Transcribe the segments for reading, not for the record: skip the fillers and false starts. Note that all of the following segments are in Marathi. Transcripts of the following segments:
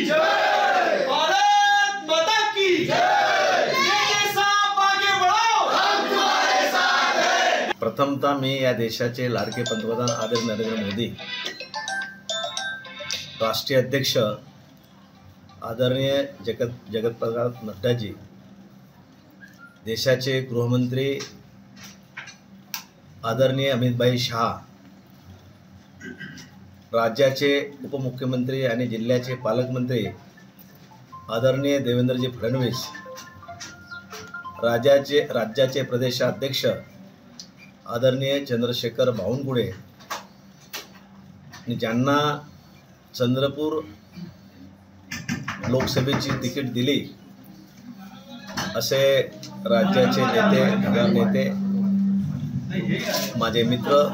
की जय, भारत माता की जय। साहब आगे बढ़ो, हम तुम्हारे साथ हैं। प्रथमतः मी या देशाचे लाडके पंतप्रधान आदरणीय नरेंद्र मोदी, राष्ट्रीय अध्यक्ष आदरणीय जगतप्रकाश नड्डाजी, देशाचे गृहमंत्री आदरणीय अमित शाह, राज्याचे उपमुख्यमंत्री आणि जिल्ह्याचे पालकमंत्री आदरणीय देवेंद्रजी फडणवीस, राज्याचे प्रदेशाध्यक्ष आदरणीय चंद्रशेखर बावनकुळे, ज्यांना चंद्रपूर लोकसभेची तिकीट दिली असे राज्याचे नेते, माझे मित्र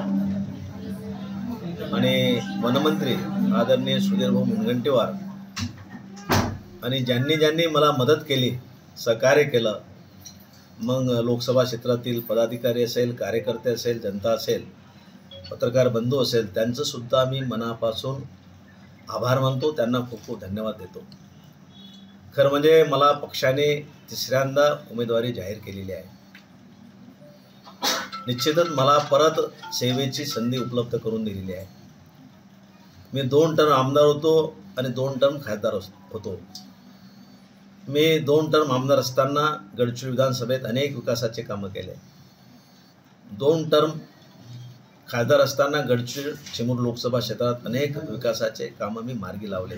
आणि वनमंत्री आदरणीय सुधीरभाऊ मुनगंटीवार, आणि ज्यांनी मला मदत केली, सहकार्य केलं, मग लोकसभा क्षेत्रातील पदाधिकारी असेल, कार्यकर्ते असेल, जनता असेल, पत्रकार बंधू असेल, त्यांचंसुद्धा मी मनापासून आभार मानतो, त्यांना खूप खूप धन्यवाद देतो। खरं म्हणजे मला पक्षाने तिसऱ्यांदा उमेदवारी जाहीर केलेली आहे। निश्चितच मला परत सेवेची संधी उपलब्ध करून दिलेली आहे। मी 2 टर्म आमदार होतो आणि 2 टर्म खासदार होतो। मी 2 टर्म आमदार असताना गडचिरोली विधानसभेत अनेक विकासाचे कामं केले। 2 टर्म खासदार असताना गडचिरोली चिमूर लोकसभा क्षेत्रात अनेक विकासाचे कामं मी मार्गी लावले,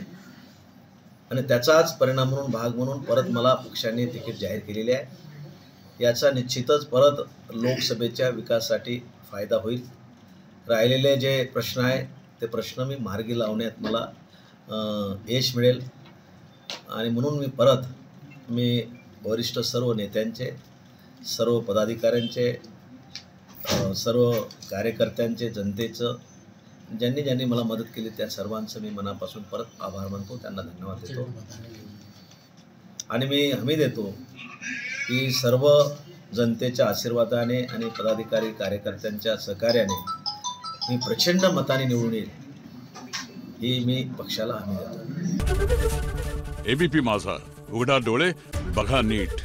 आणि त्याचाच परिणाम म्हणून भाग म्हणून परत मला पक्षाने तिकीट जाहीर केलेले आहे। याचा निश्चितच परत लोकसभेच्या विकासासाठी फायदा होईल। राहिलेले जे प्रश्न आहे ते प्रश्न मी मार्गी लावण्यात मला यश मिळेल, आणि म्हणून मी वरिष्ठ सर्व नेत्यांचे, सर्व पदाधिकाऱ्यांचे, सर्व कार्यकर्त्यांचे, जनतेचं, ज्यांनी मला मदत केली त्या सर्वांचं मी मनापासून परत आभार मानतो, त्यांना धन्यवाद देतो। आणि मी हमी देतो की सर्व जनतेच्या आशीर्वादाने आणि पदाधिकारी कार्यकर्त्यांच्या सहकार्याने मी प्रचंड मताने निवडून येईल, ही मी पक्षाला हमी देतो। एबीपी माझा, उघडा डोळे बघा नीट।